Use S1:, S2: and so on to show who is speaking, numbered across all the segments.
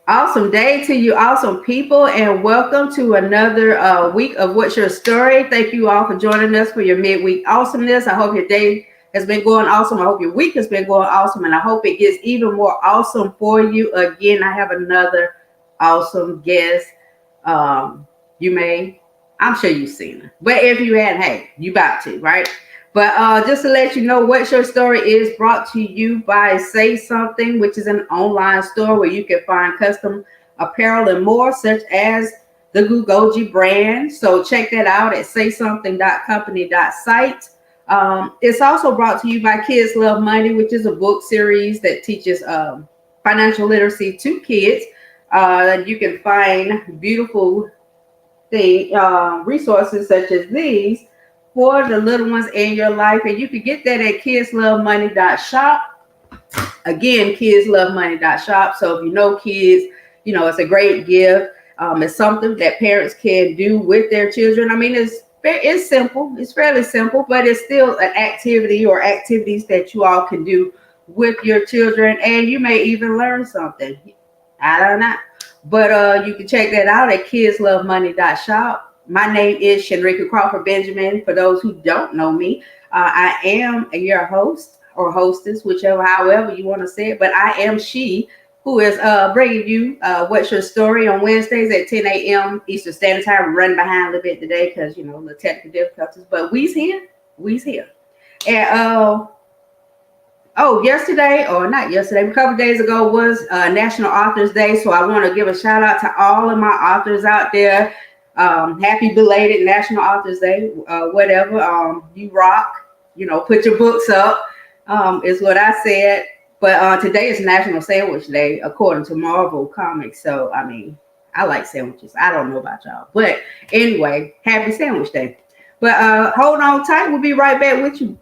S1: Awesome day to you, awesome people, and welcome to another week of What's Your Story. Thank you all for joining us for your midweek awesomeness. I hope your day has been going awesome. I hope your week has been going awesome, and I hope it gets even more awesome for you. Again, I have another awesome guest. Um, you may, I'm sure you've seen her, but if you hadn't, hey, you about to, right? But just to let you know, What's Your Story is brought to you by Say Something, which is an online store where you can find custom apparel and more, such as the Gugoji brand. So check that out at saysomething.company.site. It's also brought to you by Kids Love Money, which is a book series that teaches financial literacy to kids. You can find beautiful resources such as these for the little ones in your life, and you can get that at kidslovemoney.shop. Again, kidslovemoney.shop. So if you know kids, it's a great gift. It's something that parents can do with their children. I mean, it's simple. It's fairly simple, but it's still an activity or activities that you all can do with your children, and you may even learn something. I don't know. But you can check that out at kidslovemoney.shop. My name is Shenrika Crawford Benjamin. For those who don't know me, I am your host or hostess, however you want to say it. But I am she who is bringing you What's Your Story on Wednesdays at 10 a.m. Eastern Standard Time. We're running behind a little bit today because, the technical difficulties. But we's here. We's here. And yesterday, or not yesterday, a couple days ago was National Authors Day. So I want to give a shout out to all of my authors out there. Happy belated National Authors Day. Whatever. You rock. Put your books up, is what I said. But today is National Sandwich Day, according to Marvel Comics. So, I mean, I like sandwiches. I don't know about y'all. But anyway, happy Sandwich Day. But hold on tight. We'll be right back with you.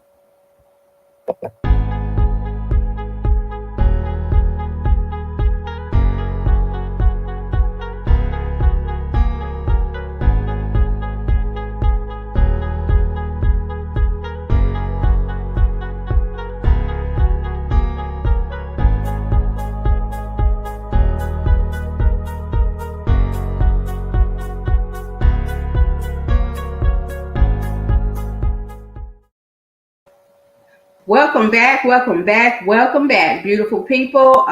S1: Welcome back, beautiful people.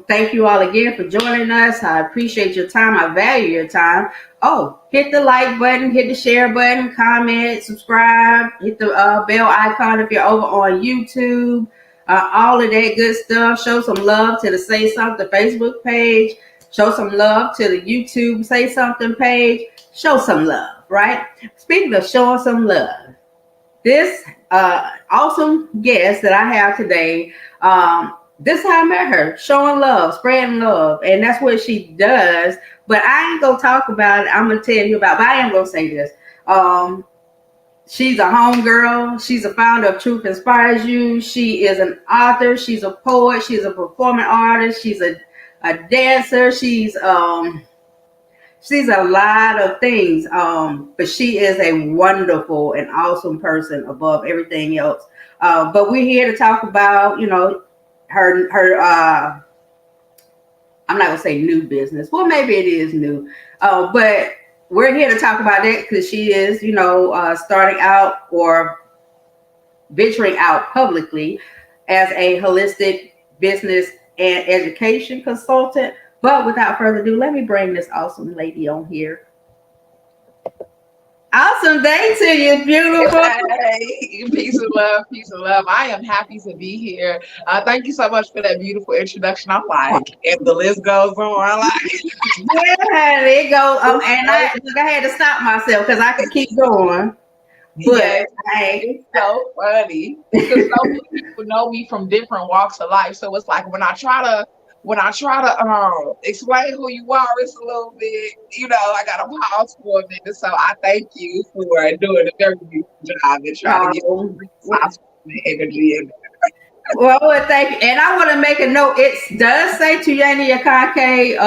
S1: Thank you all again for joining us. I appreciate your time. I value your time. Oh, hit the like button, hit the share button, comment, subscribe, hit the bell icon if you're over on YouTube. All of that good stuff. Show some love to the Say Something Facebook page. Show some love to the YouTube Say Something page. Show some love, right? Speaking of showing some love, this awesome guest that I have today, this is how I met her, showing love, spreading love, and that's what she does. But I ain't gonna talk about it. I'm gonna tell you about it, but I am gonna say this. She's a homegirl. She's a founder of Truth Inspires You. She is an author. She's a poet. She's a performing artist. She's a dancer. She's a lot of things, but she is a wonderful and awesome person above everything else. But we're here to talk about, her. I'm not gonna say new business. Well, maybe it is new, but we're here to talk about that because she is, starting out or venturing out publicly as a holistic business and education consultant. But without further ado, let me bring this awesome lady on here. Awesome day to you, beautiful.
S2: Hey, peace and love, peace and love. I am happy to be here. Thank you so much for that beautiful introduction. I'm like, and the list goes on. Like,
S1: yeah, it goes. And I had to stop myself because I could keep going. But
S2: yes, it's so funny because so many people know me from different walks of life. So it's like when I try to explain who you are, it's a little bit, I got to pause for a minute. So I thank you for doing a very beautiful job and trying to get energy in there.
S1: Well, thank you. And I want to make a note. It does say Tuyeni Akanke,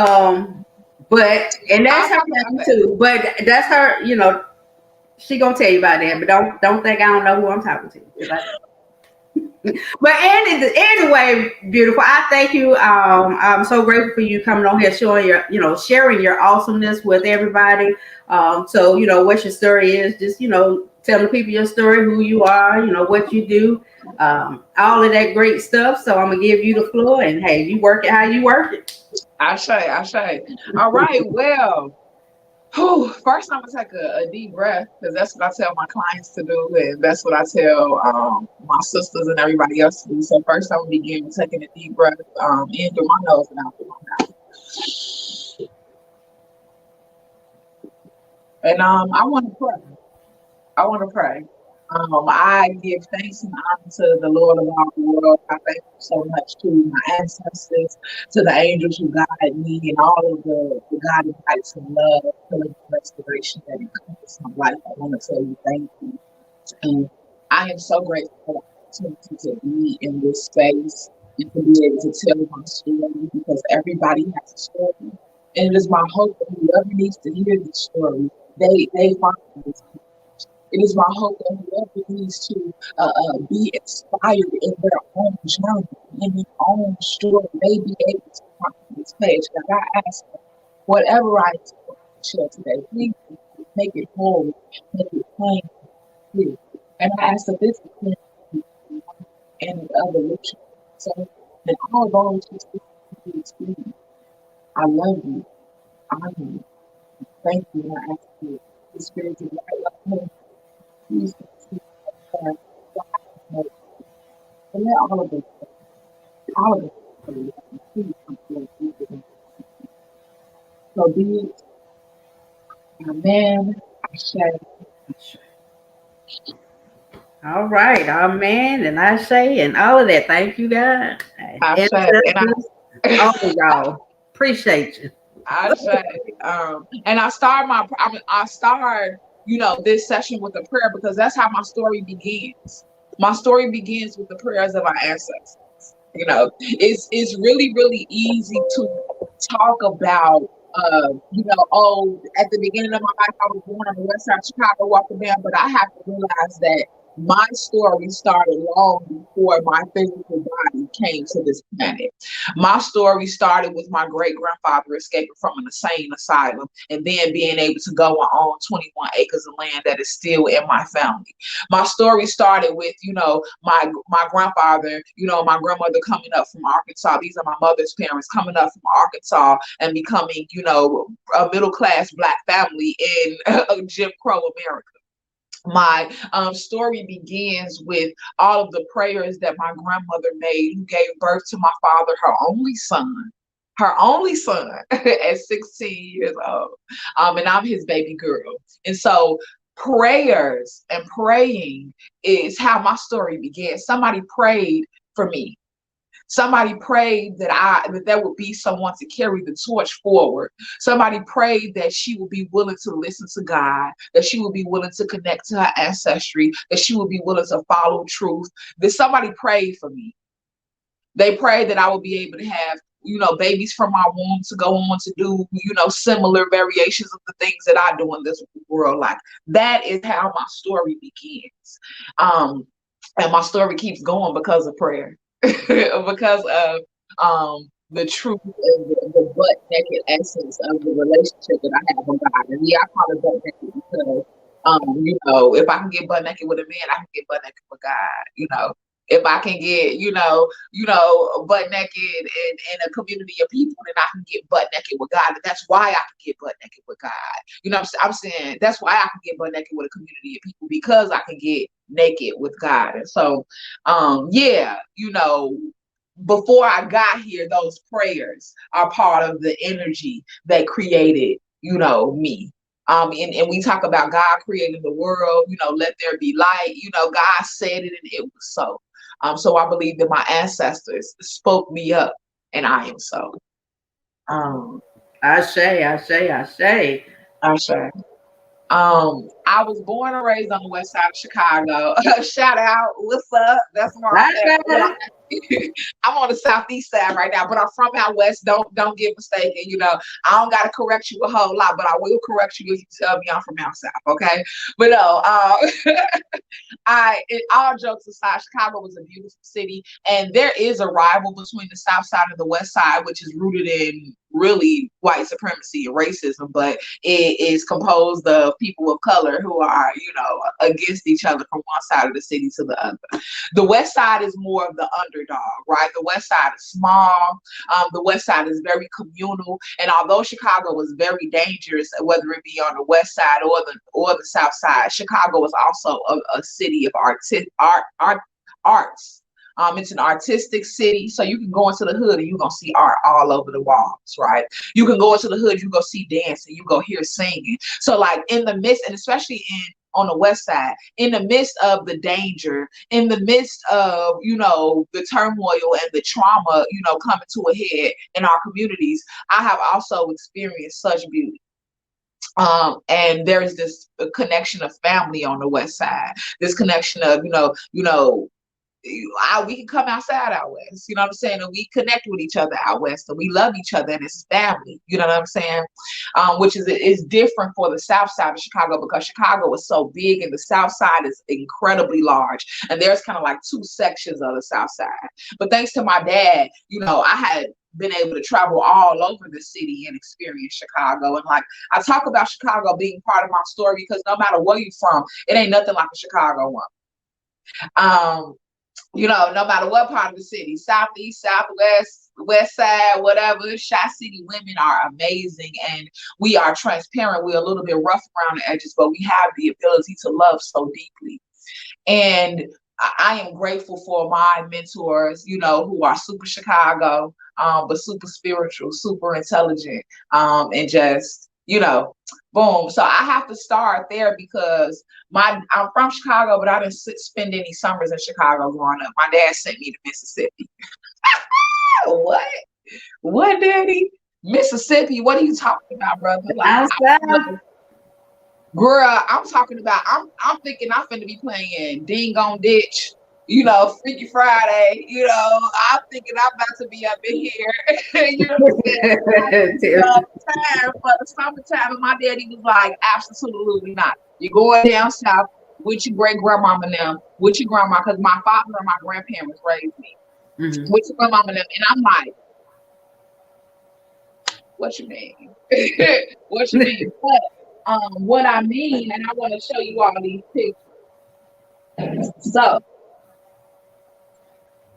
S1: and that's her name too. But that's her, she gonna tell you about that. But don't think I don't know who I'm talking to. But anyway, beautiful. I thank you. I'm so grateful for you coming on here, showing your, sharing your awesomeness with everybody. So what your story is. Just telling people your story, who you are, what you do, all of that great stuff. So I'm gonna give you the floor, and hey, you work it how you work it.
S2: I say. All right, well. Whew, first, I'm gonna take a deep breath because that's what I tell my clients to do, and that's what I tell my sisters and everybody else to do. So first, I'm gonna begin with taking a deep breath in through my nose and out through my mouth. And I want to pray. I want to pray. I give thanks and honor to the Lord of all the world. I thank you so much to my ancestors, to the angels who guide me, and all of the guiding lights of love, healing, and restoration that encompass my life. I want to tell you thank you. And I am so grateful for the opportunity to be in this space and to be able to tell my story because everybody has a story. And it is my hope that whoever needs to hear this story, they find this. It is my hope that whoever needs to be inspired in their own journey, in their own story, may be able to find this page. God, I ask that whatever I share today, please make it whole, make it plain, clear. And I ask that this is and other rich. So, and all those who speak to the experience, I love you. I honor you. Thank you. And I ask you, the spirit of light, please continue to and let all of us, please come forward. So be it, amen. I shall.
S1: All right, amen, and I say, and all of that. Thank you, God.
S2: I shall.
S1: All of y'all. Appreciate you.
S2: I say, and I start, this session with a prayer because that's how my story begins. My story begins with the prayers of our ancestors. It's really, really easy to talk about, at the beginning of my life, I was born on the west side of Chicago, walking down, but I have to realize that my story started long before my physical body came to this planet. My story started with my great grandfather escaping from an insane asylum and then being able to go and own 21 acres of land that is still in my family. My story started with, my grandfather, my grandmother coming up from Arkansas. These are my mother's parents coming up from Arkansas and becoming, a middle class Black family in Jim Crow America. My story begins with all of the prayers that my grandmother made, who gave birth to my father, her only son at 16 years old. And I'm his baby girl. And so prayers and praying is how my story began. Somebody prayed for me. Somebody prayed that there would be someone to carry the torch forward. Somebody prayed that she would be willing to listen to God, that she would be willing to connect to her ancestry, that she would be willing to follow truth. That somebody prayed for me. They prayed that I would be able to have, babies from my womb to go on to do, similar variations of the things that I do in this world. Like that is how my story begins. And my story keeps going because of prayer. Because of the truth and the butt naked essence of the relationship that I have with God. And yeah, I call it butt naked because if I can get butt naked with a man, I can get butt naked with God. If I can get, butt naked in a community of people, then I can get butt naked with God. And that's why I can get butt naked with God. I'm saying that's why I can get butt naked with a community of people because I can get naked with God. And so, before I got here, those prayers are part of the energy that created, me. And we talk about God creating the world, let there be light, God said it and it was so. So I believe that my ancestors spoke me up and I am so.
S1: I say.
S2: I I was born and raised on the west side of Chicago. Shout out, what's up? That's where I'm at.
S1: Okay.
S2: I'm on the southeast side right now, but I'm from out west. Don't get mistaken. You know, I don't gotta correct you a whole lot, but I will correct you if you tell me I'm from out south. Okay, but no, all jokes aside, Chicago was a beautiful city, and there is a rival between the South Side and the West Side, which is rooted in really white supremacy and racism, but it is composed of people of color who are, you know, against each other from one side of the city to the other. The West Side is more of the underdog, right? The West Side is small. The West Side is very communal, and although Chicago was very dangerous, whether it be on the West Side or the South Side, Chicago is also a city of arts. It's an artistic city, so you can go into the hood and you're gonna see art all over the walls, right? You can go into the hood, you go see dancing, you go hear singing. So like in the midst, and especially on the west side, in the midst of the danger, in the midst of, you know, the turmoil and the trauma, you know, coming to a head in our communities, I have also experienced such beauty. And there's this connection of family on the west side, this connection of, we can come outside out west, you know what I'm saying? And we connect with each other out west, and we love each other, and it's family, you know what I'm saying? Which is different for the south side of Chicago, because Chicago is so big and the south side is incredibly large. And there's kind of like two sections of the south side. But thanks to my dad, you know, I had been able to travel all over the city and experience Chicago. And like, I talk about Chicago being part of my story because no matter where you're from, it ain't nothing like a Chicago one. You know, no matter what part of the city, southeast, southwest, west side, whatever, Chi-City women are amazing, and we are transparent. We're a little bit rough around the edges, but we have the ability to love so deeply. And I am grateful for my mentors, you know, who are super Chicago, but super spiritual, super intelligent, and just, you know, boom. So I have to start there because I'm from Chicago, but I didn't spend any summers in Chicago growing up. My dad sent me to Mississippi. What? What, Daddy? Mississippi? What are you talking about, brother? Like, girl, I'm talking about. I'm thinking I'm finna be playing Ding on Ditch, you know, Freaky Friday. You know, I'm thinking I'm about to be up in here. You know what I'm saying? Time for the summertime, and my daddy was like, absolutely not. You're going down south with your great grandmama now, with your grandma, because my father and my grandparents raised me. Mm-hmm. With your grandmama now, and I'm like, what you mean? What you mean? What I mean, and I want to show you all these pictures. So,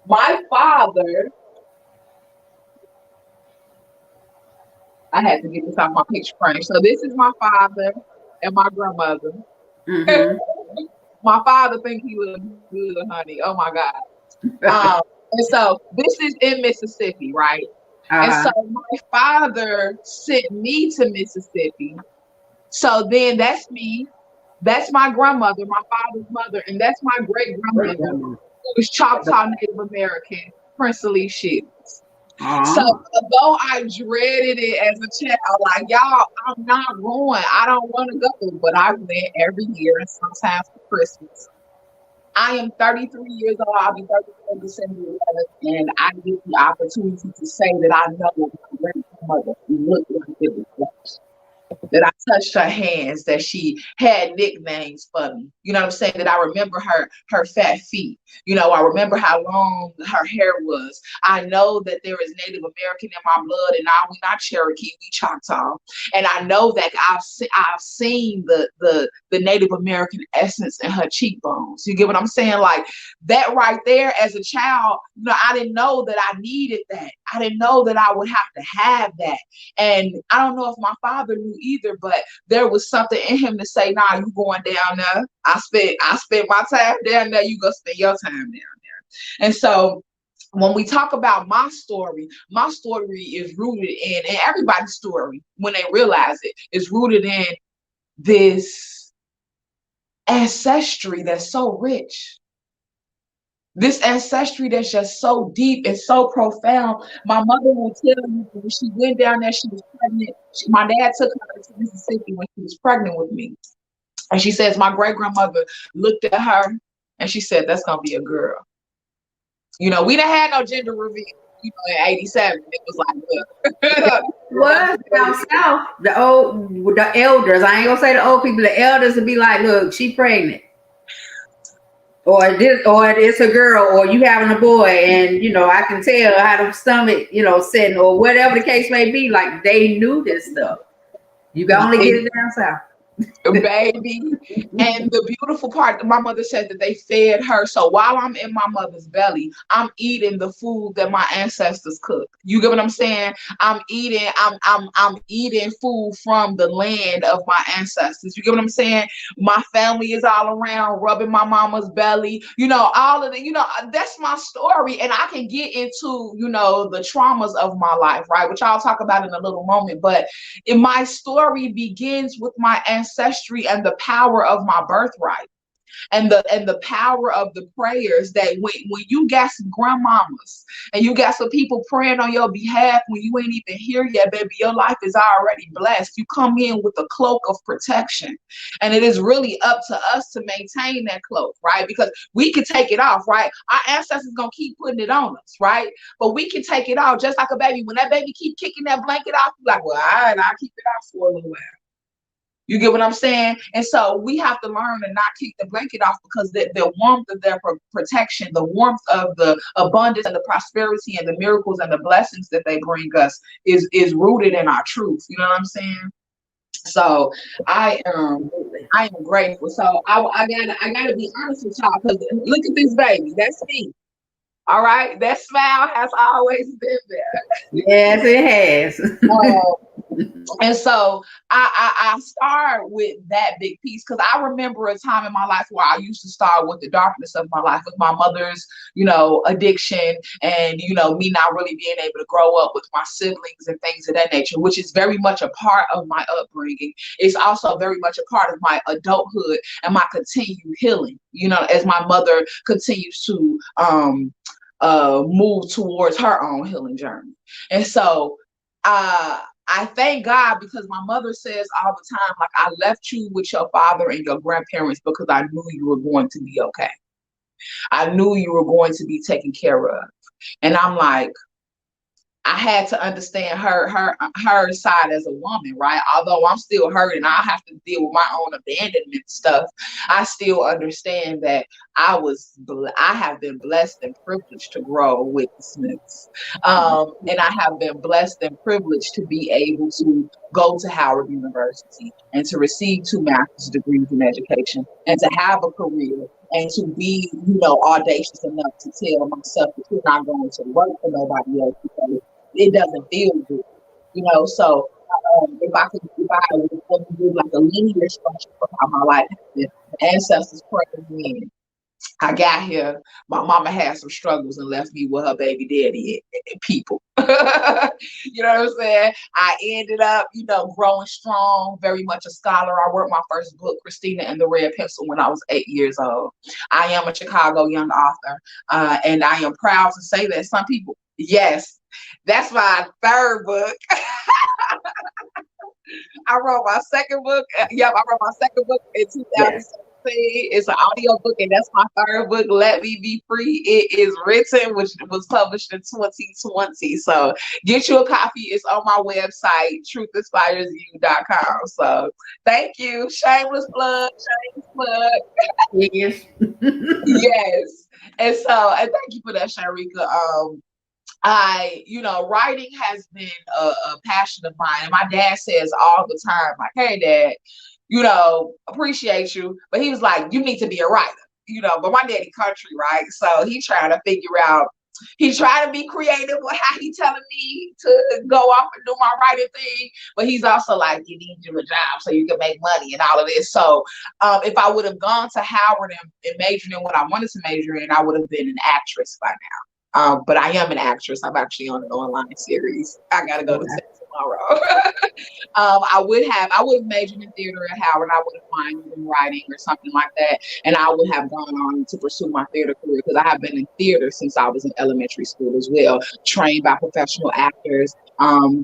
S2: my father, I had to get this off my picture frame. So this is my father and my grandmother. Mm-hmm. My father think he was good, honey. Oh my God. And so this is in Mississippi, right? And so my father sent me to Mississippi. So then that's me. That's my grandmother, my father's mother, and that's my great grandmother, who was Choctaw Native American, Princely Shields. So although I dreaded it as a child, like, y'all, I'm not going. I don't want to go, but I went every year, and sometimes for Christmas. I am 33 years old. I'll be 34 December 11th, and I get the opportunity to say that I know what my great grandmother looked like it was. That I touched her hands, that she had nicknames for me. You know what I'm saying? That I remember her fat feet. You know, I remember how long her hair was. I know that there is Native American in my blood, and now we're not Cherokee, we Choctaw. And I know that I've seen the Native American essence in her cheekbones. You get what I'm saying? Like that right there, as a child, you know, I didn't know that I needed that. I didn't know that I would have to have that. And I don't know if my father knew either, but there was something in him to say, nah, you going down there. I spent my time down there, you go spend your time down there. And so when we talk about my story is rooted in, and everybody's story, when they realize it, is rooted in this ancestry that's so rich. This ancestry that's just so deep and so profound. My mother will tell you when she went down there, she was pregnant. My dad took her to Mississippi when she was pregnant with me. And she says, my great grandmother looked at her and she said, that's going to be a girl. We didn't have no gender reveal. In '87, it was like, look.
S1: Was down south, the elders, I ain't gonna say the old people, the elders would be like, look, she pregnant. Or it's a girl, or you having a boy, and I can tell how the stomach, sitting, or whatever the case may be. Like, they knew this stuff. You can only get it down south.
S2: Baby. And the beautiful part, my mother said that they fed her. So while I'm in my mother's belly, I'm eating the food that my ancestors cooked. You get what I'm saying? I'm eating food from the land of my ancestors. You get what I'm saying? My family is all around rubbing my mama's belly. All of the, that's my story. And I can get into, the traumas of my life, right? Which I'll talk about in a little moment. But my story begins with my ancestry and the power of my birthright, and the power of the prayers that when you got some grandmamas and you got some people praying on your behalf when you ain't even here yet, baby, your life is already blessed. You come in with a cloak of protection, and it is really up to us to maintain that cloak, right? Because we can take it off, right? Our ancestors gonna keep putting it on us, right? But we can take it off just like a baby. When that baby keep kicking that blanket off, you're like, well, all right, I'll keep it off for a little while. You get what I'm saying? And so we have to learn to not kick the blanket off, because the warmth of their protection, the warmth of the abundance and the prosperity and the miracles and the blessings that they bring us is rooted in our truth. You know what I'm saying? So I am grateful. So I gotta be honest with y'all, because look at this baby. That's me. All right, that smile has always been there.
S1: Yes, it has.
S2: And so I start with that big piece, because I remember a time in my life where I used to start with the darkness of my life, with my mother's, addiction, and, me not really being able to grow up with my siblings and things of that nature, which is very much a part of my upbringing. It's also very much a part of my adulthood and my continued healing, as my mother continues to move towards her own healing journey. And so I thank God, because my mother says all the time, like, I left you with your father and your grandparents because I knew you were going to be okay. I knew you were going to be taken care of. And I'm like, I had to understand her side as a woman, right? Although I'm still hurting, I have to deal with my own abandonment stuff. I still understand that I have been blessed and privileged to grow with the Smiths. And I have been blessed and privileged to be able to go to Howard University and to receive 2 master's degrees in education and to have a career and to be, audacious enough to tell myself that you're not going to work for nobody else because it doesn't feel good, So if I would do like a linear structure for how my life has been, ancestors praying in. I got here, my mama had some struggles and left me with her baby daddy and people. You know what I'm saying? I ended up, growing strong, very much a scholar. I wrote my first book, Christina and the Red Pencil, when I was 8 years old. I am a Chicago young author, and I am proud to say that some people, yes, that's my 3rd book. I wrote my 2nd book. I wrote my 2nd book in 2017. Yes. It's an audio book, and that's my 3rd book, Let Me Be Free. It is written, which was published in 2020. So get you a copy. It's on my website, truthinspiresyou.com. So thank you. Shameless plug.
S1: Yes.
S2: Yes. And thank you for that, Sharika. Writing has been a passion of mine. And my dad says all the time, like, hey, Dad, appreciate you. But he was like, you need to be a writer, but my daddy country, right? So he trying to figure out, he trying to be creative with how he telling me to go off and do my writing thing. But he's also like, you need to do a job so you can make money and all of this. So if I would have gone to Howard and majored in what I wanted to major in, I would have been an actress by now. But I am an actress. I'm actually on an online series. I got to go to set tomorrow. I would have majored in theater at Howard. I would have minored in writing or something like that. And I would have gone on to pursue my theater career, because I have been in theater since I was in elementary school as well, trained by professional actors.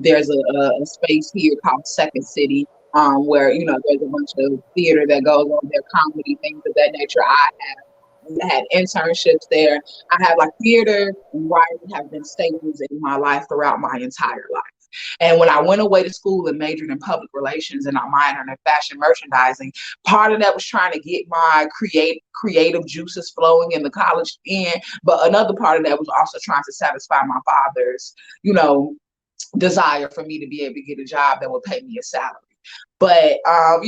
S2: There's a space here called Second City, where there's a bunch of theater that goes on there, comedy, things of that nature. I had internships there. I had like theater and writing have been staples in my life throughout my entire life. And when I went away to school and majored in public relations and I minored in fashion merchandising, part of that was trying to get my creative juices flowing in the college end. But another part of that was also trying to satisfy my father's, desire for me to be able to get a job that would pay me a salary. But I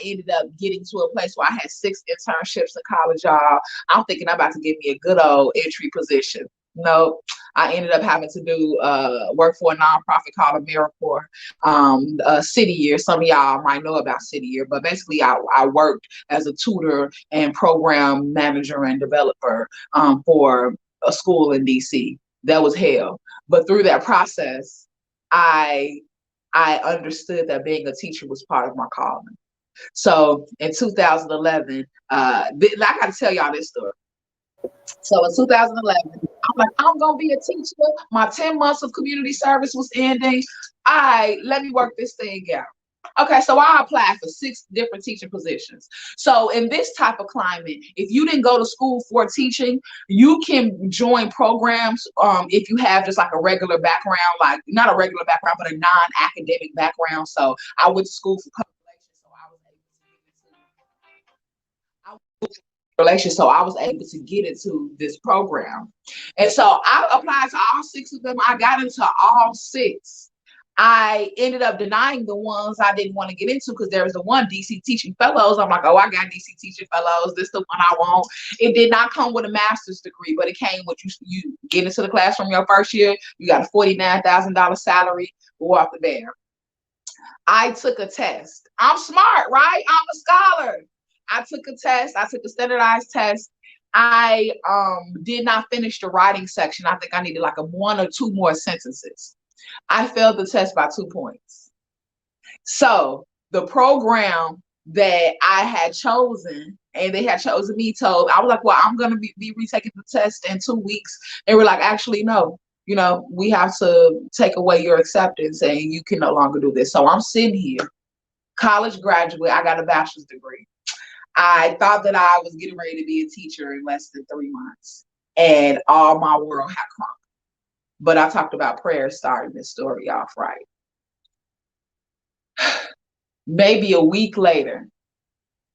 S2: ended up getting to a place where I had 6 internships in college, y'all. I'm thinking I'm about to get me a good old entry position. No, I ended up having to do work for a nonprofit called AmeriCorps, City Year. Some of y'all might know about City Year, but basically I worked as a tutor and program manager and developer for a school in DC. That was hell. But through that process, I understood that being a teacher was part of my calling. So in 2011, I got to tell y'all this story. So in 2011, I'm like, I'm going to be a teacher. My 10 months of community service was ending. Let me work this thing out. Okay, so I applied for 6 different teaching positions. So in this type of climate, if you didn't go to school for teaching, you can join programs if you have just like a regular background, like not a regular background, but a non-academic background. So I went to school for public relations, so I was able to get into this program. And so I applied to all 6 of them. I got into all 6. I ended up denying the ones I didn't want to get into because there was the one DC Teaching Fellows. I'm like, oh, I got DC Teaching Fellows. This is the one I want. It did not come with a master's degree, but it came with you get into the classroom your first year. You got a $49,000 salary. Go off the bear. I took a test. I'm smart, right? I'm a scholar. I took a test. I took a standardized test. I did not finish the writing section. I think I needed like 1 or 2 more sentences. I failed the test by 2 points. So the program that I had chosen and they had chosen me told, I was like, well, I'm going to be retaking the test in 2 weeks. They were like, actually, no, we have to take away your acceptance and you can no longer do this. So I'm sitting here, college graduate. I got a bachelor's degree. I thought that I was getting ready to be a teacher in less than 3 months and all my world had crumbled. But I talked about prayer starting this story off right. Maybe a week later,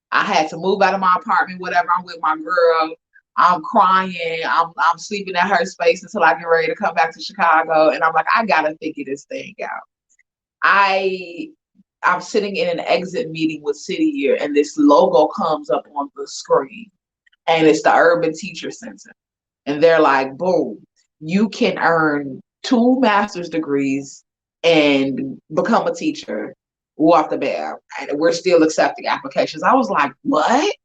S2: I had to move out of my apartment, whatever. I'm with my girl. I'm crying. I'm sleeping at her space until I get ready to come back to Chicago. And I'm like, I got to figure this thing out. I'm sitting in an exit meeting with City Year, and this logo comes up on the screen. And it's the Urban Teacher Center. And they're like, boom. You can earn 2 master's degrees and become a teacher off the bat. And we're still accepting applications. I was like, what?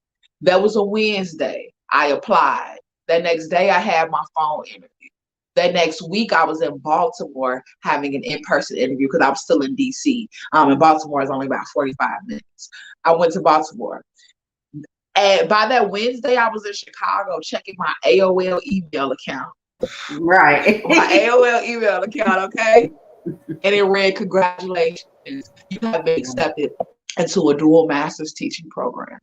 S2: That was a Wednesday. I applied. That next day I had my phone interview. That next week I was in Baltimore having an in-person interview because I'm still in DC. And Baltimore is only about 45 minutes. I went to Baltimore. And by that Wednesday, I was in Chicago checking my AOL email account.
S1: Right.
S2: My AOL email account, okay? And it read, congratulations, you have been accepted into a dual master's teaching program.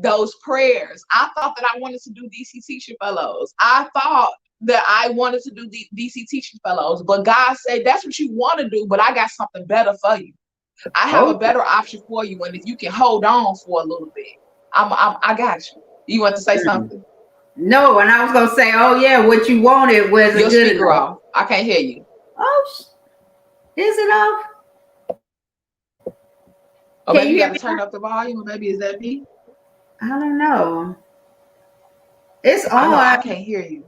S2: Those prayers, I thought that I wanted to do DC Teaching Fellows. I thought that I wanted to do DC Teaching Fellows, but God said, that's what you want to do, but I got something better for you. I have a better option for you, and if you can hold on for a little bit, I got you. You want to say something?
S1: No, and I was gonna say, oh yeah, what you wanted was
S2: your
S1: good
S2: speaker
S1: enough.
S2: Off. I can't hear you.
S1: Oh, is it off?
S2: Or maybe you got to turn up the volume, or maybe is that me?
S1: I don't know. It's on.
S2: I can't hear you.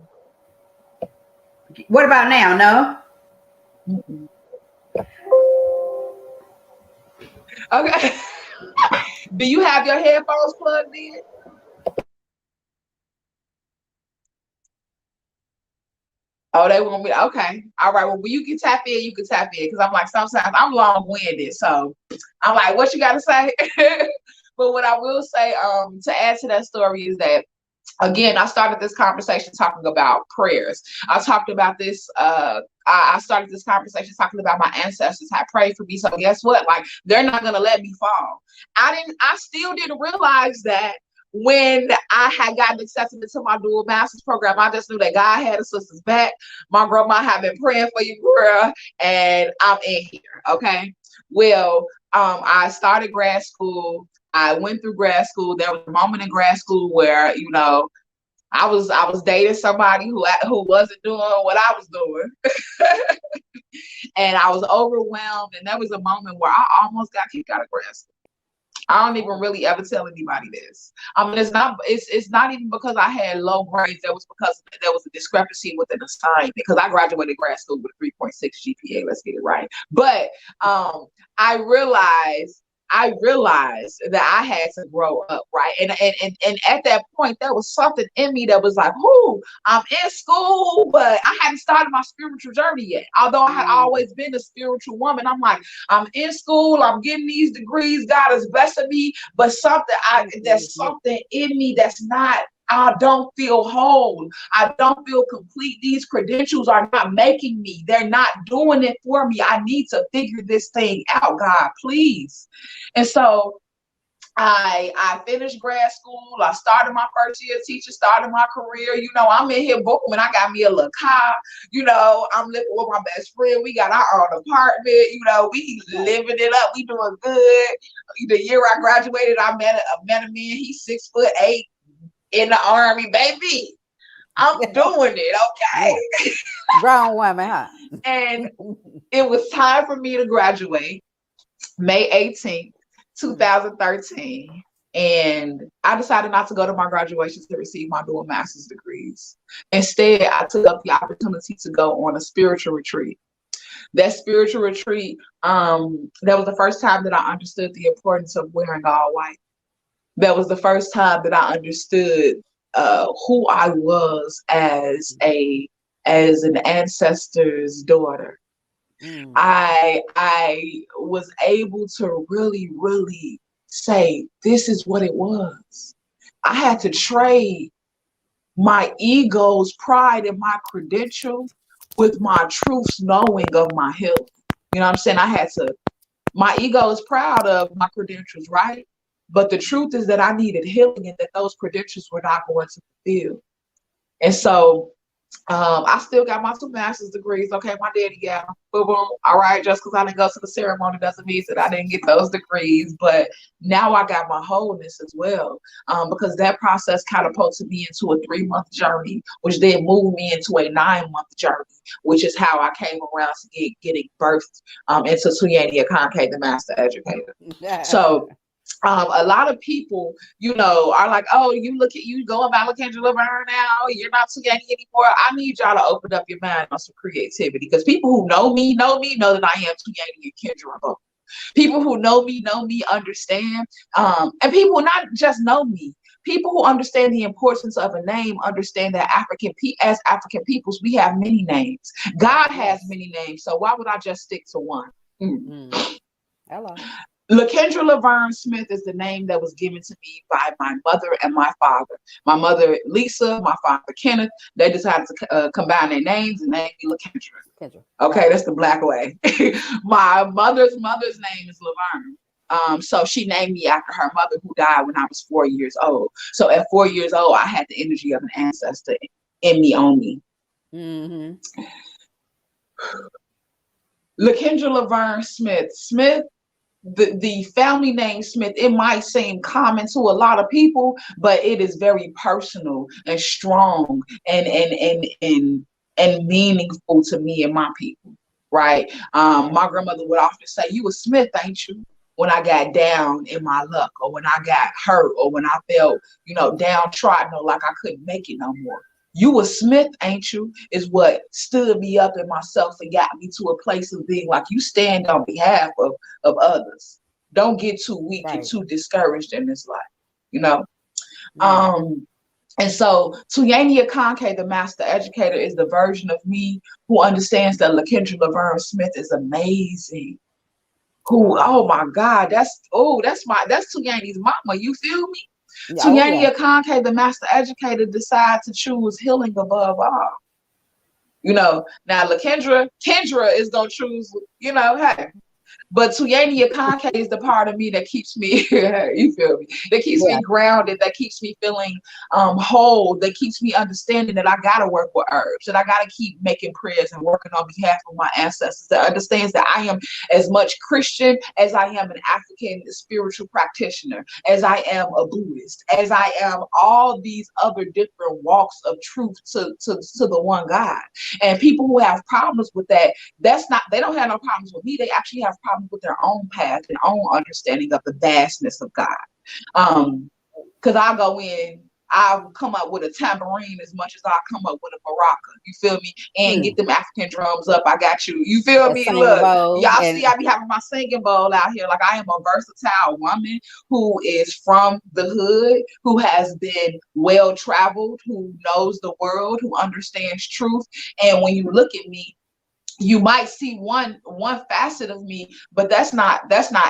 S1: What about now? No.
S2: Mm-mm. Okay. Do you have your headphones plugged in? Oh, they want me. Okay. All right. Well, when you can tap in, you can tap in. Because I'm like, sometimes I'm long-winded. So I'm like, what you got to say? But what I will say to add to that story is that again, I started this conversation talking about prayers. I talked about this. I started this conversation talking about my ancestors had prayed for me. So guess what? Like, they're not gonna let me fall. I still didn't realize that when I had gotten accepted into my dual master's program. I just knew that God had a sister's back. My grandma had been praying for you, girl, and I'm in here. Okay. Well, I started grad school. I went through grad school. There was a moment in grad school where, you know, I was dating somebody who wasn't doing what I was doing. And I was overwhelmed. And there was a moment where I almost got kicked out of grad school. I don't even really ever tell anybody this. I mean, it's not even because I had low grades. That was because there was a discrepancy with an assignment, because I graduated grad school with a 3.6 GPA. Let's get it right. But I realized that I had to grow up, right? And at that point, there was something in me that was like, "Ooh, I'm in school, but I hadn't started my spiritual journey yet." Although I had always been a spiritual woman, I'm like, I'm in school, I'm getting these degrees, God is blessing me, but there's something in me that's not. I don't feel whole. I don't feel complete. These credentials are not making me. They're not doing it for me. I need to figure this thing out, God, please. And so I finished grad school. I started my first year teacher, started my career. You know, I'm in here bookman. I got me a little car. You know, I'm living with my best friend. We got our own apartment. You know, we living it up. We doing good. The year I graduated, I met a man. He's 6'8" in the Army, baby. I'm doing it, okay?
S3: Grown woman, huh?
S2: And it was time for me to graduate, May 18th, 2013. And I decided not to go to my graduation to receive my dual master's degrees. Instead, I took up the opportunity to go on a spiritual retreat. That spiritual retreat, that was the first time that I understood the importance of wearing all white. That was the first time that I understood who I was as an ancestor's daughter. I was able to really, really say, this is what it was. I had to trade my ego's pride and my credential with my truth's knowing of my healing. You know what I'm saying? My ego is proud of my credentials, right? But the truth is that I needed healing and that those credentials were not going to fulfill. And so I still got my 2 master's degrees. Okay, my daddy got them. Boom, boom. All right, just because I didn't go to the ceremony doesn't mean that I didn't get those degrees. But now I got my wholeness as well, because that process catapulted me into a 3-month journey, which then moved me into a 9-month journey, which is how I came around to getting birthed into Tuyeni Akanke, the master educator. So a lot of people, you know, are like, oh, you going by Lakendra Laverne now, you're not Tuyeni anymore. I need y'all to open up your mind on some creativity, because people who know me know that I am Tuyeni and Kendra. People who know me understand, and people not just know me. People who understand the importance of a name understand that as African peoples, we have many names. God has many names, so why would I just stick to one?
S3: Hello.
S2: Lakendra Laverne Smith is the name that was given to me by my mother and my father. My mother, Lisa, my father, Kenneth, they decided to combine their names and name me Lakendra. Okay, that's the black way. My mother's name is Laverne. So she named me after her mother, who died when I was 4 years old. So at 4 years old, I had the energy of an ancestor in me, on me. Lakendra Laverne Smith. The family name Smith, it might seem common to a lot of people, but it is very personal and strong and meaningful to me and my people, right? My grandmother would often say, "You a Smith, ain't you?" When I got down in my luck, or when I got hurt, or when I felt, you know, downtrodden, or like I couldn't make it no more. "You a Smith, ain't you?" is what stood me up in myself and got me to a place of being like, you stand on behalf of others. Don't get too weak and too discouraged in this life, you know? And so Tuyeni Akanke, the master educator, is the version of me who understands that Lakendra Laverne Smith is amazing. Who, oh my God, that's Tuyeni's mama, you feel me?
S3: Oh
S2: Tuyeni
S3: yeah.
S2: Akanke, the master educator, decided to choose healing above all. Now Kendra is gonna choose, hey. But Tuyeni Akanke is the part of me that keeps me, you feel me? That keeps
S3: Yeah.
S2: me grounded, that keeps me feeling whole, that keeps me understanding that I gotta work with herbs, that I gotta keep making prayers and working on behalf of my ancestors, that understands that I am as much Christian as I am an African spiritual practitioner, as I am a Buddhist, as I am all these other different walks of truth to the one God. And people who have problems with that, they don't have no problems with me. They actually have problems with their own path and own understanding of the vastness of God. Because I'll come up with a tambourine as much as I'll come up with a maraca. You feel me? And get them African drums up. I got you. You feel me?
S3: Singing
S2: Look,
S3: bowl
S2: y'all
S3: and
S2: see, I be having my singing bowl out here. Like, I am a versatile woman who is from the hood, who has been well traveled, who knows the world, who understands truth. And when you look at me, you might see one facet of me, but that's not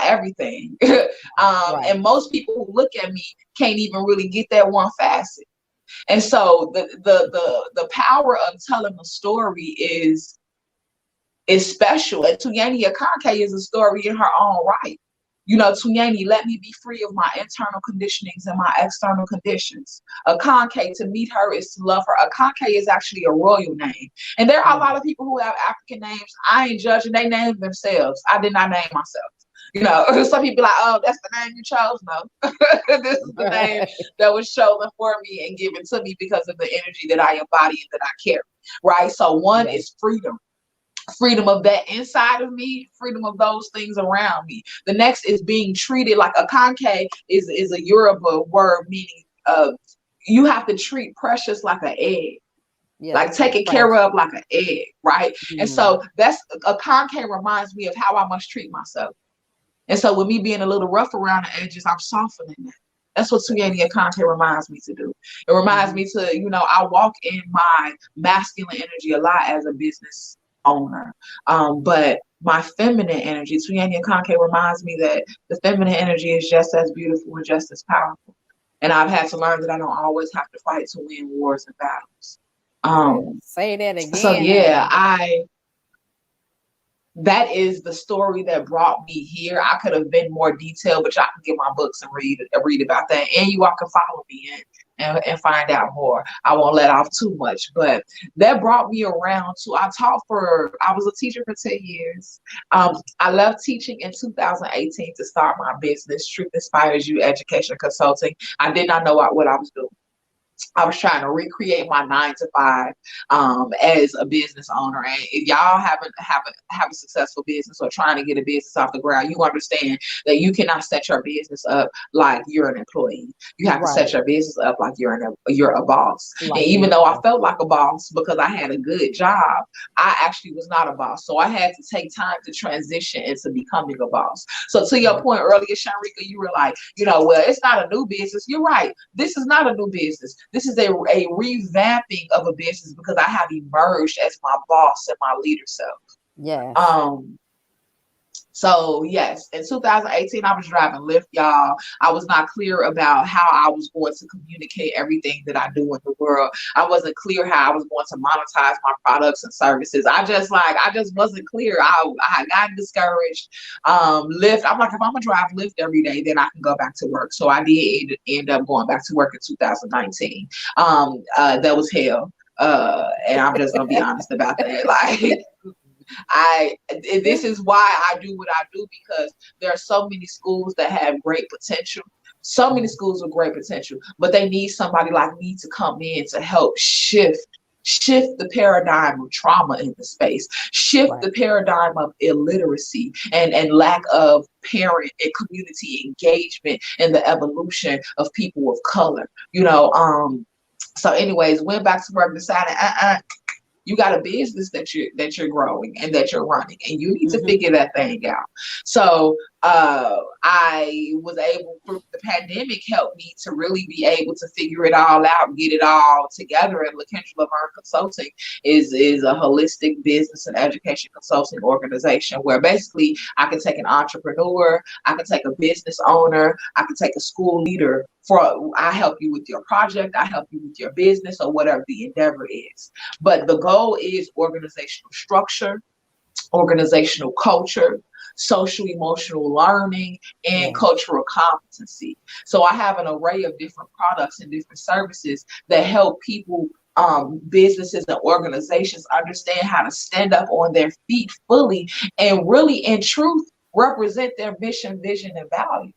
S2: everything.
S3: right.
S2: And most people who look at me can't even really get that one facet. And so the power of telling a story is special. And Tuyeni Akanke is a story in her own right. Tuyeni, let me be free of my internal conditionings and my external conditions. Akanke, to meet her is to love her. Akanke is actually a royal name. And there are a lot of people who have African names. I ain't judging, they name themselves. I did not name myself. Some people like, oh, that's the name you chose. No, this is the name that was chosen for me and given to me because of the energy that I embody and that I carry. Right. So one is freedom. Freedom of that inside of me, freedom of those things around me. The next is being treated like Akanke is a Yoruba word meaning you have to treat precious like an egg.
S3: Yeah,
S2: like taken care of like an egg, right? And
S3: Mm.
S2: so that's Akanke reminds me of how I must treat myself. And so with me being a little rough around the edges, I'm softening that. That's what Tuyeni Akanke reminds me to do. It reminds me to, I walk in my masculine energy a lot as a business owner. But my feminine energy, Tuyeni Akanke reminds me that the feminine energy is just as beautiful and just as powerful. And I've had to learn that I don't always have to fight to win wars and battles.
S3: Say that again.
S2: So yeah, that is the story that brought me here. I could have been more detailed, but y'all can get my books and read about that. And you all can follow me and find out more. I won't let off too much, but that brought me around to, I was a teacher for 10 years. I left teaching in 2018 to start my business, Truth Inspires You Education Consulting. I did not know what I was doing. I was trying to recreate my 9-to-5 as a business owner. And if y'all have a successful business or trying to get a business off the ground, you understand that you cannot set your business up like you're an employee. You have to set your business up like you're a boss. Like, and even though I felt like a boss because I had a good job, I actually was not a boss. So I had to take time to transition into becoming a boss. So to your point earlier, Shanrika, you were like, well, it's not a new business. You're right. This is not a new business. This is a revamping of a business because I have emerged as my boss and my leader self.
S3: Yes.
S2: So yes, in 2018, I was driving Lyft, y'all. I was not clear about how I was going to communicate everything that I do in the world. I wasn't clear how I was going to monetize my products and services. I just wasn't clear. I had gotten discouraged. Lyft, I'm like, if I'm gonna drive Lyft every day, then I can go back to work. So I did end up going back to work in 2019. That was hell. And I'm just gonna be honest about that. Like, this is why I do what I do, because there are so many schools that have great potential. So many schools with great potential, but they need somebody like me to come in to help shift the paradigm of trauma in the space, shift the paradigm of illiteracy and lack of parent and community engagement in the evolution of people of color. So anyways, went back to work, decided, you got a business that you're growing and that you're running, and you need to figure that thing out. So I was able, through the pandemic, helped me to really be able to figure it all out, get it all together. And LaKendra Laverne Consulting is a holistic business and education consulting organization where basically I can take an entrepreneur, I can take a business owner, I can take a school leader. I help you with your project, I help you with your business or whatever the endeavor is. But the goal is organizational structure, organizational culture, social emotional learning, and cultural competency. So I have an array of different products and different services that help people, businesses and organizations understand how to stand up on their feet fully and really in truth represent their mission, vision, and values.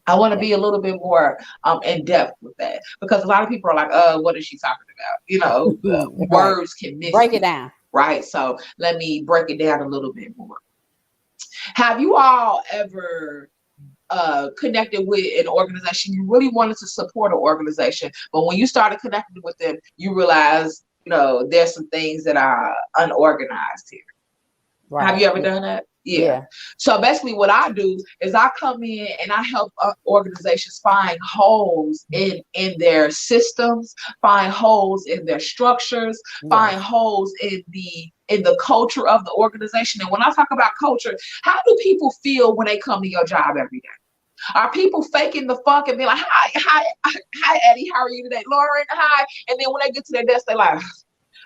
S2: I want to be a little bit more in depth with that, because a lot of people are like, what is she talking about? You know, words can miss.
S3: Break it down.
S2: Right. So let me break it down a little bit more. Have you all ever connected with an organization? You really wanted to support an organization, but when you started connecting with them, you realize, you know, there's some things that are unorganized here. Right. Have you ever done that? Yeah. So basically what I do is I come in and I help organizations find holes in their systems, find holes in their structures, find holes in the culture of the organization. And when I talk about culture, how do people feel when they come to your job every day? Are people faking the funk and be like, hi, Eddie, how are you today? Lauren, hi. And then when they get to their desk, they're like,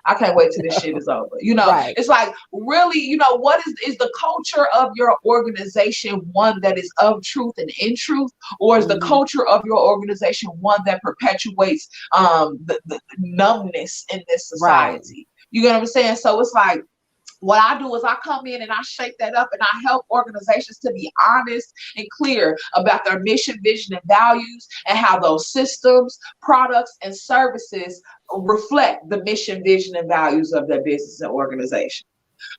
S2: I can't wait till this shit is over. You know, It's like, really, you know, what is the culture of your organization one that is of truth and in truth, or is the culture of your organization one that perpetuates the numbness in this society? You get what I'm saying? So it's like, what I do is I come in and I shake that up and I help organizations to be honest and clear about their mission, vision, and values, and how those systems, products, and services reflect the mission, vision, and values of their business and organization.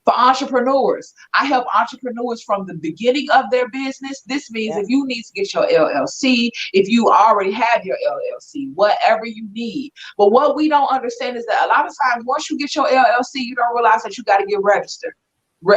S2: For entrepreneurs, I help entrepreneurs from the beginning of their business. This means if you need to get your LLC, if you already have your LLC, whatever you need. But what we don't understand is that a lot of times, once you get your LLC, you don't realize that you got to get registered.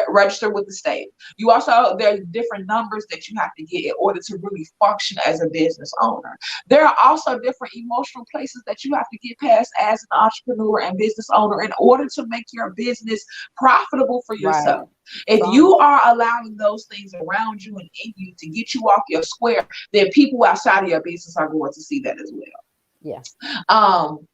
S2: Register with the state. You also, there's different numbers that you have to get in order to really function as a business owner. There are also different emotional places that you have to get past as an entrepreneur and business owner in order to make your business profitable for yourself. If you are allowing those things around you and in you to get you off your square, then people outside of your business are going to see that as well.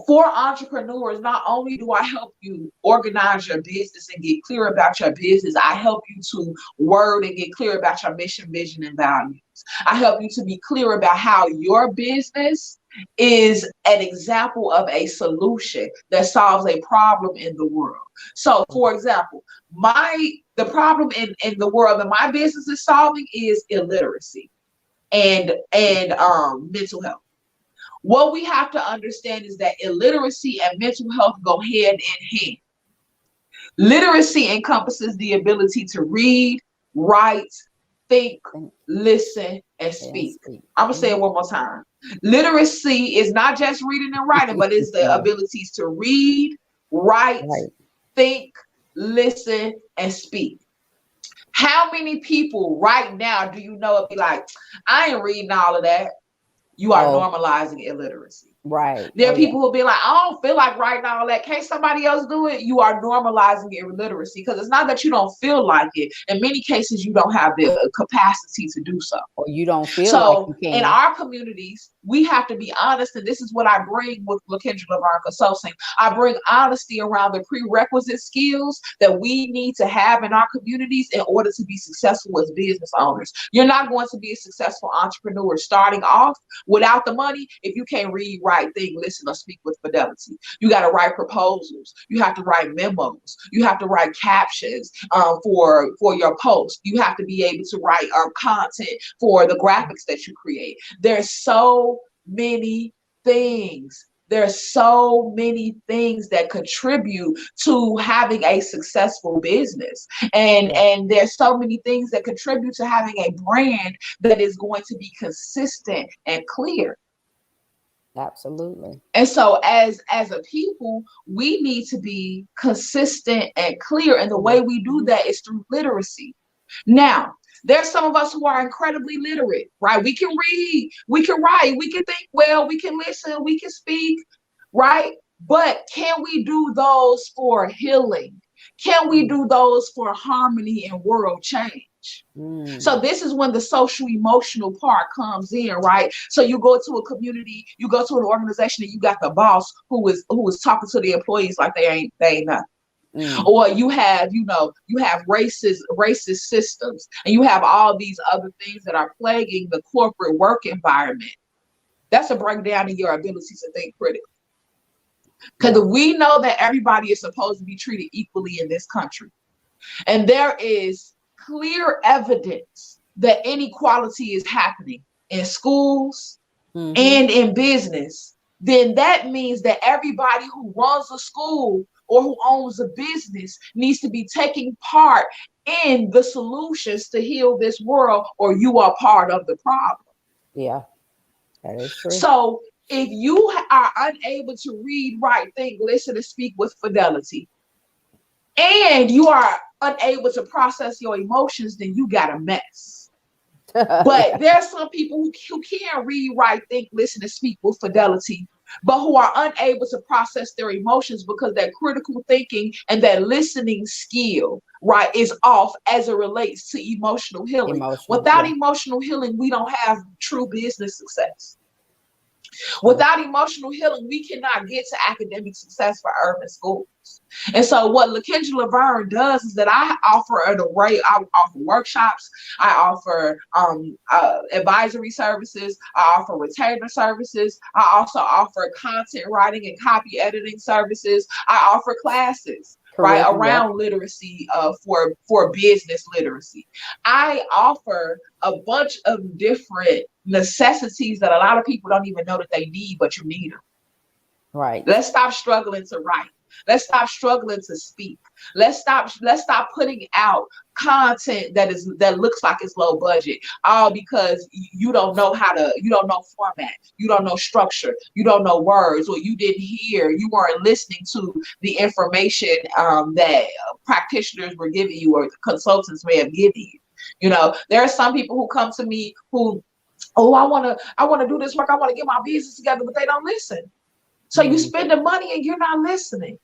S2: For entrepreneurs, not only do I help you organize your business and get clear about your business, I help you to word and get clear about your mission, vision, and values. I help you to be clear about how your business is an example of a solution that solves a problem in the world. So, for example, the problem in the world that my business is solving is illiteracy and mental health. What we have to understand is that illiteracy and mental health go hand in hand. Literacy encompasses the ability to read, write, think, listen, and speak. I'm going to say it one more time. Literacy is not just reading and writing, but it's the abilities to read, write, think, listen, and speak. How many people right now do you know be like, I ain't reading all of that? You are normalizing illiteracy. There are people who be like, I don't feel like writing all that. Can't somebody else do it? You are normalizing illiteracy, because it's not that you don't feel like it. In many cases, you don't have the capacity to do so.
S3: Or you don't feel
S2: so
S3: like you can.
S2: In our communities, we have to be honest, and this is what I bring with LaKendra Laverne Consulting. I bring honesty around the prerequisite skills that we need to have in our communities in order to be successful as business owners. You're not going to be a successful entrepreneur starting off without the money if you can't read, write, think, listen, or speak with fidelity. You got to write proposals. You have to write memos. You have to write captions for your post. You have to be able to write content for the graphics that you create. There's so many things. There's so many things that contribute to having a successful business. And there's so many things that contribute to having a brand that is going to be consistent and clear.
S3: Absolutely.
S2: And so as a people, we need to be consistent and clear. And the way we do that is through literacy. Now, there's some of us who are incredibly literate, right? We can read, we can write, we can think well, we can listen, we can speak, right? But can we do those for healing? Can we do those for harmony and world change? So this is when the social emotional part comes in, right? So you go to a community, you go to an organization, and you got the boss who is talking to the employees like they ain't nothing. Or you have racist systems, and you have all these other things that are plaguing the corporate work environment. That's a breakdown in your ability to think critically. Because we know that everybody is supposed to be treated equally in this country. And there is clear evidence that inequality is happening in schools and in business. Then that means that everybody who runs a school or who owns a business needs to be taking part in the solutions to heal this world, or you are part of the problem.
S3: Yeah, that is true.
S2: So if you are unable to read, write, think, listen, and speak with fidelity, and you are unable to process your emotions, then you got a mess. But there are some people who can read, write, think, listen, and speak with fidelity, but who are unable to process their emotions because that critical thinking and that listening skill, right, is off as it relates to emotional healing. Without emotional healing, we don't have true business success. Without emotional healing, we cannot get to academic success for urban schools. And so what LaKendra Laverne does is that I offer an array. I offer workshops. I offer advisory services. I offer retainer services. I also offer content writing and copy editing services. I offer classes. Right, around literacy for business literacy. I offer a bunch of different necessities that a lot of people don't even know that they need, but you need them.
S3: Right.
S2: Let's stop struggling to write. Let's stop struggling to speak. Let's stop putting out content that looks like it's low budget, all because you don't know format, you don't know structure, you don't know words, or you weren't listening to the information that practitioners were giving you or consultants may have given you. You know, there are some people who come to me who, oh, I want to do this work, I want to get my business together, but they don't listen. So you spend the money and you're not listening.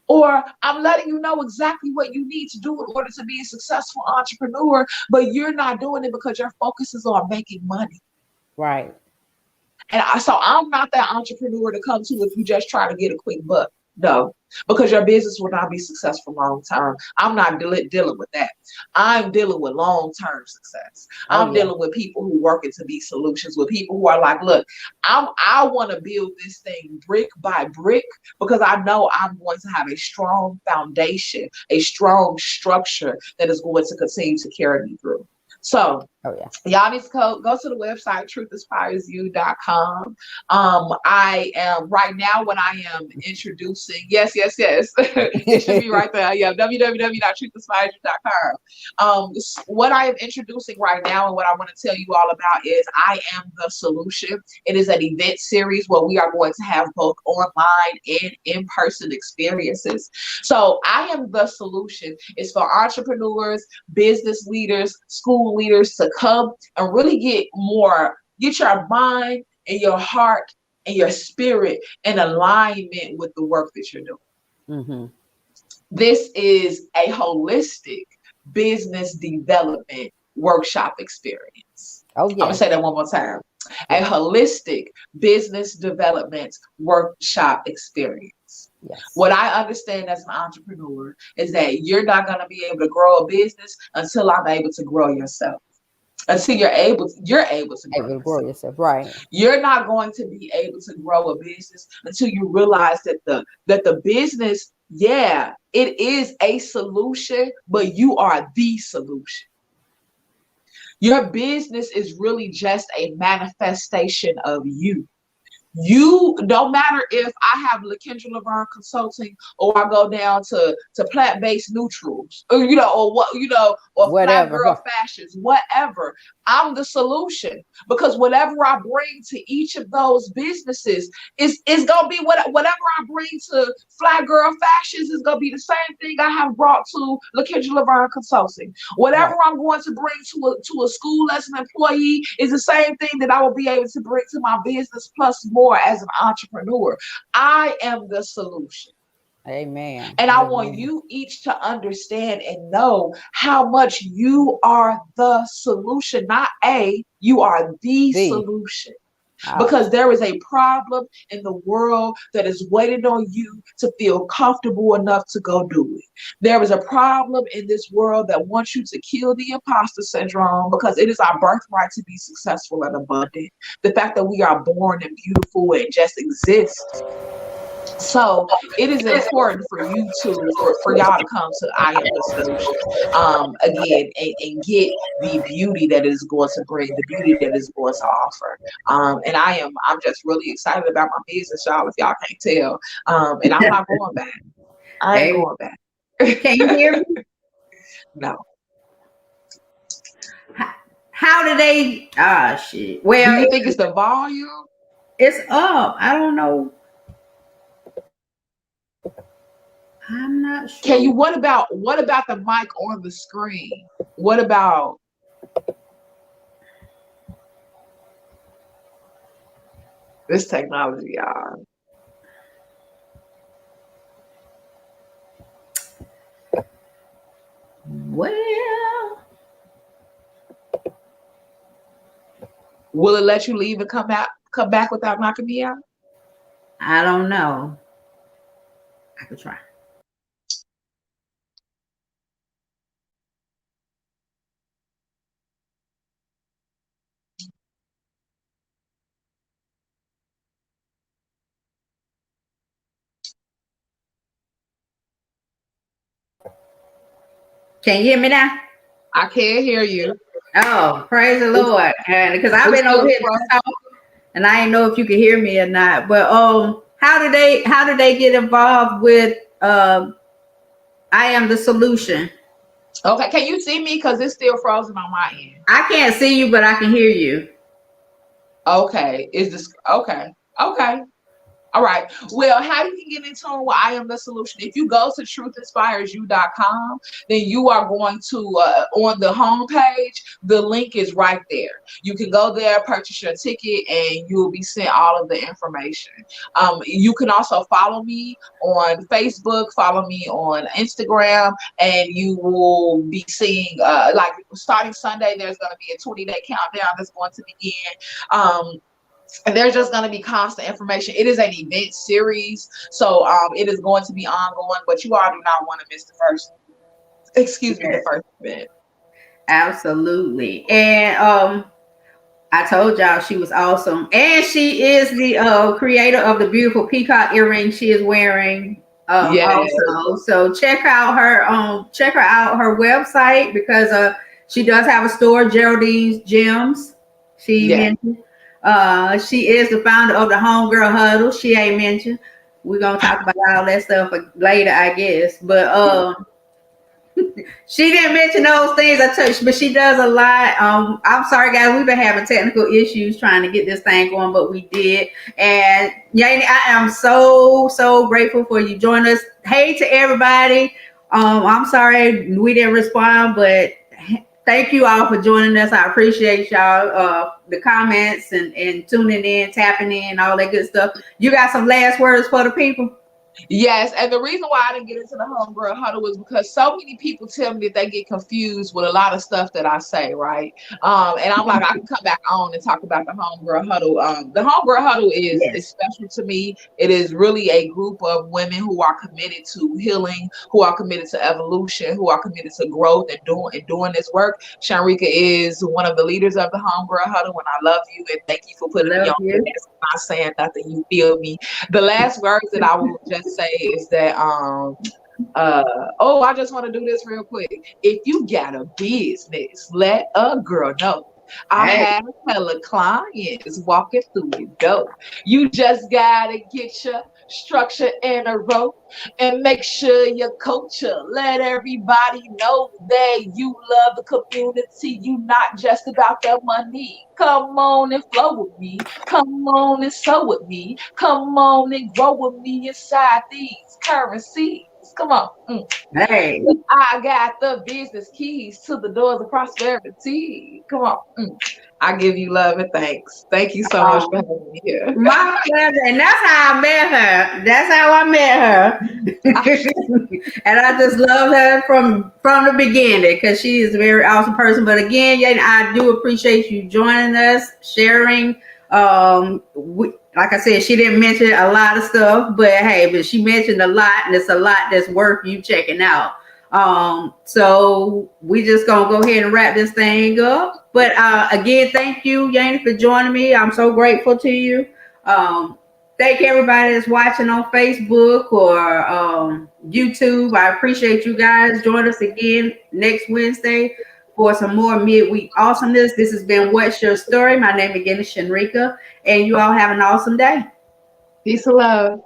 S2: Or I'm letting you know exactly what you need to do in order to be a successful entrepreneur, but you're not doing it because your focus is on making money.
S3: Right.
S2: And so I'm not that entrepreneur to come to if you just try to get a quick buck. No, because your business will not be successful long term. I'm not dealing with that. I'm dealing with long-term success. I'm dealing with people who work it to be solutions, with people who are like, look, I want to build this thing brick by brick because I know I'm going to have a strong foundation, a strong structure that is going to continue to carry me through. So y'all need to go to the website, truthinspiresyou.com. I am right now when I am introducing, yes, it should be right there. Yeah, www.truthinspiresyou.com. What I am introducing right now and what I want to tell you all about is I Am the Solution. It is an event series where we are going to have both online and in-person experiences. So I Am the Solution is for entrepreneurs, business leaders, school leaders to come and really get your mind and your heart and your spirit in alignment with the work that you're doing. This is a holistic business development workshop experience. I'm gonna say that one more time. A holistic business development workshop experience. Yes. What I understand as an entrepreneur is that you're not going to be able to grow a business until I'm able to grow yourself. Until you're able to grow yourself.
S3: Right.
S2: You're not going to be able to grow a business until you realize that the business, it is a solution, but you are the solution. Your business is really just a manifestation of you. You don't matter if I have LaKendra Laverne Consulting or I go down to plant-based neutrals, or or what, or Flat Girl
S3: Whatever.
S2: Fashions, whatever. I'm the solution, because whatever I bring to each of those businesses is gonna be whatever I bring to Flat Girl Fashions is gonna be the same thing I have brought to LaKendra Laverne Consulting. Whatever
S3: Right.
S2: I'm going to bring to a school as an employee is the same thing that I will be able to bring to my business, plus more as an entrepreneur. I am the solution.
S3: Amen.
S2: And I want
S3: Amen.
S2: you each to understand and know how much you are the solution, not you are the
S3: The.
S2: solution.
S3: Ouch.
S2: Because there is a problem in the world that is waiting on you to feel comfortable enough to go do it. There is a problem in this world that wants you to kill the imposter syndrome, because it is our birthright to be successful and abundant. The fact that we are born and beautiful and just exist. So it is important for you to for y'all to come to I Am the Solution, again, and get the beauty that it is going to bring, the beauty that it is going to offer. And I'm just really excited about my business, y'all, if y'all can't tell. And I'm not going back. I ain't
S1: Hey,
S2: going back.
S1: can you hear me?
S2: No.
S1: How do they? Ah, shit.
S2: Do
S1: Well,
S2: you think it's the volume?
S1: it's up. I don't know. I'm not
S2: Can you
S1: sure.
S2: what about the mic on the screen? What about this technology, y'all?
S1: Well,
S2: Will it let you leave and come back without knocking me out?
S1: I don't know. I could try. Can you hear me now?
S2: I can't hear you.
S1: Oh, praise the
S2: It's,
S1: Lord. And because I've
S2: it's
S1: been over
S2: still
S1: here
S2: frozen.
S1: talking, and I didn't know if you could hear me or not. But how do they get involved with I Am the Solution?
S2: Okay, can you see me? Because it's still frozen on my end.
S1: I can't see you, but I can hear you.
S2: Okay, is this okay? Okay. All right. Well, how you can get in tune with I Am the Solution? If you go to truthinspiresyou.com, then you are going to, on the homepage, the link is right there. You can go there, purchase your ticket, and you will be sent all of the information. You can also follow me on Facebook, follow me on Instagram, and you will be seeing, like starting Sunday, there's going to be a 20-day countdown that's going to begin. And there's just going to be constant information. It is an event series, so it is going to be ongoing, but you all do not want to miss the first event.
S1: Absolutely. And I told y'all she was awesome. And she is the creator of the beautiful peacock earring she is wearing
S2: Yes,
S1: also. So check her out her website, because she does have a store, Geraldine's Gems. She
S2: yes.
S1: mentioned. She is the founder of the Homegirl Huddle. She ain't mentioned. We're gonna talk about all that stuff later, I guess. But she didn't mention those things I touched, but she does a lot. I'm sorry, guys. We've been having technical issues trying to get this thing going, but we did. And Yanni, I am so grateful for you joining us. Hey to everybody. I'm sorry we didn't respond, but thank you all for joining us. I appreciate y'all. The comments and tuning in, tapping in, all that good stuff. You got some last words for the people?
S2: Yes, and the reason why I didn't get into the homegirl huddle was because so many people tell me that they get confused with a lot of stuff that I say, right? And I'm like, I can come back on and talk about the homegirl huddle. The homegirl huddle is
S1: Yes.
S2: special to me. It is really a group of women who are committed to healing, who are committed to evolution, who are committed to growth and doing this work. Shanrika is one of the leaders of the homegirl huddle, and I love you and thank you for putting me
S1: Love
S2: on.
S1: you.
S2: That's not saying nothing. You feel me? The last words that I will just say is that I just want to do this real quick. If you got a business, let a girl know. I
S1: Hey.
S2: have hella clients walking through the door. You just gotta get your structure in a row and make sure your culture let everybody know that you love the community. You not just about the money. Come on and flow with me. Come on and sow with me. Come on and grow with me inside these currencies. Come on.
S1: Hey.
S2: I got the business keys to the doors of prosperity. Come on. I give you love and thanks. Thank you so much for having me here.
S1: My pleasure. And that's how I met her. That's how I met her. And I just love her from the beginning because she is a very awesome person. But again, yeah, I do appreciate you joining us, sharing. Like I said, she didn't mention a lot of stuff, but hey, but she mentioned a lot, and it's a lot that's worth you checking out. So we just gonna go ahead and wrap this thing up. But again, thank you, Yanni, for joining me. I'm so grateful to you. Thank everybody that's watching on Facebook or YouTube. I appreciate you guys. Join us again next Wednesday for some more midweek awesomeness. This has been What's Your Story? My name again is Shenrika, and you all have an awesome day.
S2: Peace and love.